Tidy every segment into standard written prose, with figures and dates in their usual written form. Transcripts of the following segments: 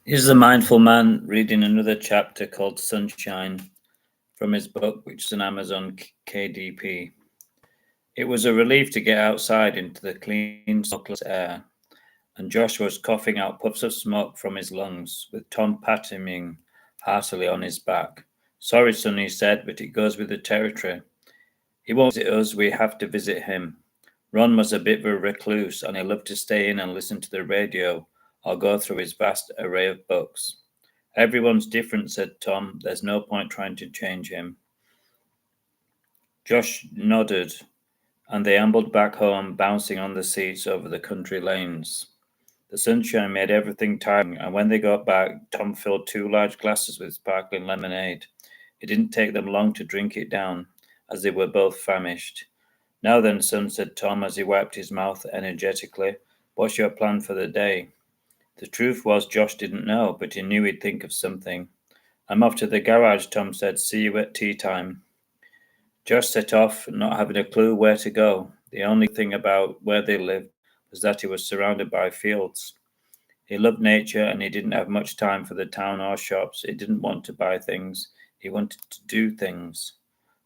Here's the mindful man reading another chapter called Sunshine from his book, which is on Amazon KDP. It was a relief to get outside into the clean, smokeless air, and Josh was coughing out puffs of smoke from his lungs, with Tom patting him heartily on his back. Sorry, son, he said, but it goes with the territory. He won't visit us, we have to visit him. Ron was a bit of a recluse, and he loved to stay in and listen to the radio or go through his vast array of books. Everyone's different, said Tom. There's no point trying to change him. Josh nodded, and they ambled back home, bouncing on the seats over the country lanes. The sunshine made everything tiring, and when they got back, Tom filled 2 large glasses with sparkling lemonade. It didn't take them long to drink it down, as they were both famished. Now then, son, said Tom as he wiped his mouth energetically, what's your plan for the day? The truth was Josh didn't know, but he knew he'd think of something. I'm off to the garage, Tom said. See you at tea time. Josh set off, not having a clue where to go. The only thing about where they lived was that he was surrounded by fields. He loved nature and he didn't have much time for the town or shops. He didn't want to buy things. He wanted to do things.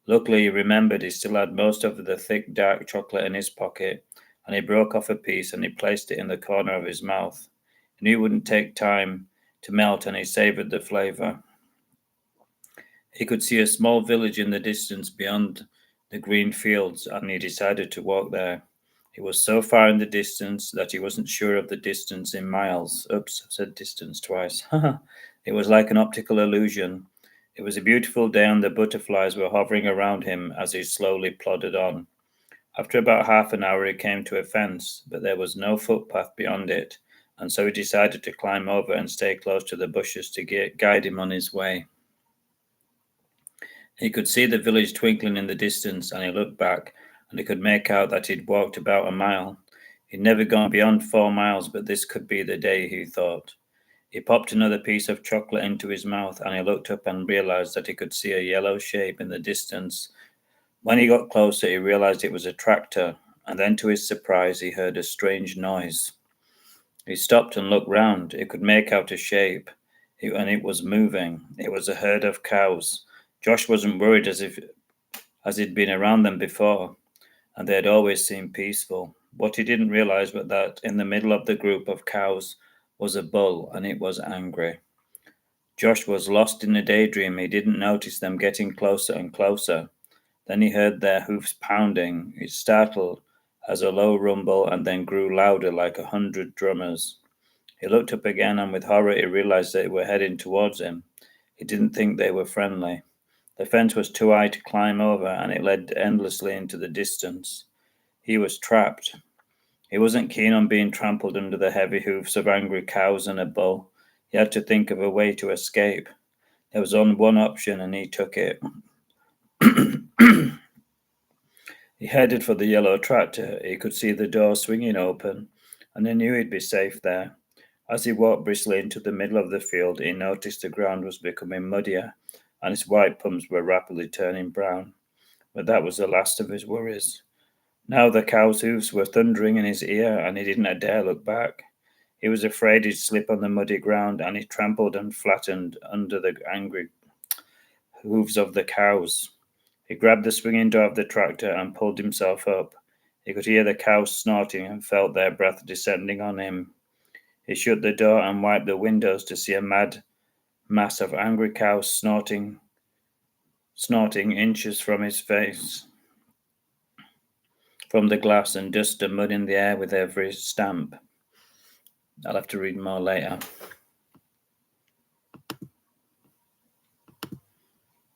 Luckily, he remembered he still had most of the thick, dark chocolate in his pocket, and he broke off a piece and he placed it in the corner of his mouth. He knew it wouldn't take time to melt, and he savored the flavor. He could see a small village in the distance beyond the green fields, and he decided to walk there. It was so far in the distance that he wasn't sure of the distance in miles. Oops, I've said distance twice. It was like an optical illusion. It was a beautiful day, and the butterflies were hovering around him as he slowly plodded on. After about half an hour, he came to a fence, but there was no footpath beyond it, and so he decided to climb over and stay close to the bushes to guide him on his way. He could see the village twinkling in the distance, and he looked back, and he could make out that he'd walked about a mile. He'd never gone beyond 4 miles, but this could be the day, he thought. He popped another piece of chocolate into his mouth, and he looked up and realized that he could see a yellow shape in the distance. When he got closer, he realized it was a tractor, and then to his surprise, he heard a strange noise. He stopped and looked round. He could make out a shape, and it was moving. It was a herd of cows. Josh wasn't worried as he'd been around them before, and they had always seemed peaceful. What he didn't realize was that in the middle of the group of cows was a bull, and it was angry. Josh was lost in a daydream. He didn't notice them getting closer and closer. Then he heard their hoofs pounding. It startled as a low rumble and then grew louder like 100 drummers. He looked up again, and with horror he realized they were heading towards him. He didn't think they were friendly. The fence was too high to climb over, and it led endlessly into the distance. He was trapped. He wasn't keen on being trampled under the heavy hoofs of angry cows and a bull. He had to think of a way to escape. There was only one option, and he took it. He headed for the yellow tractor. He could see the door swinging open, and he knew he'd be safe there. As he walked briskly into the middle of the field, he noticed the ground was becoming muddier, and his white palms were rapidly turning brown. But that was the last of his worries. Now the cow's hoofs were thundering in his ear, and he didn't dare look back. He was afraid he'd slip on the muddy ground, and he trampled and flattened under the angry hooves of the cows. He grabbed the swinging door of the tractor and pulled himself up. He could hear the cows snorting and felt their breath descending on him. He shut the door and wiped the windows to see a mad mass of angry cows snorting inches from his face, from the glass, and dust and mud in the air with every stamp. I'll have to read more later.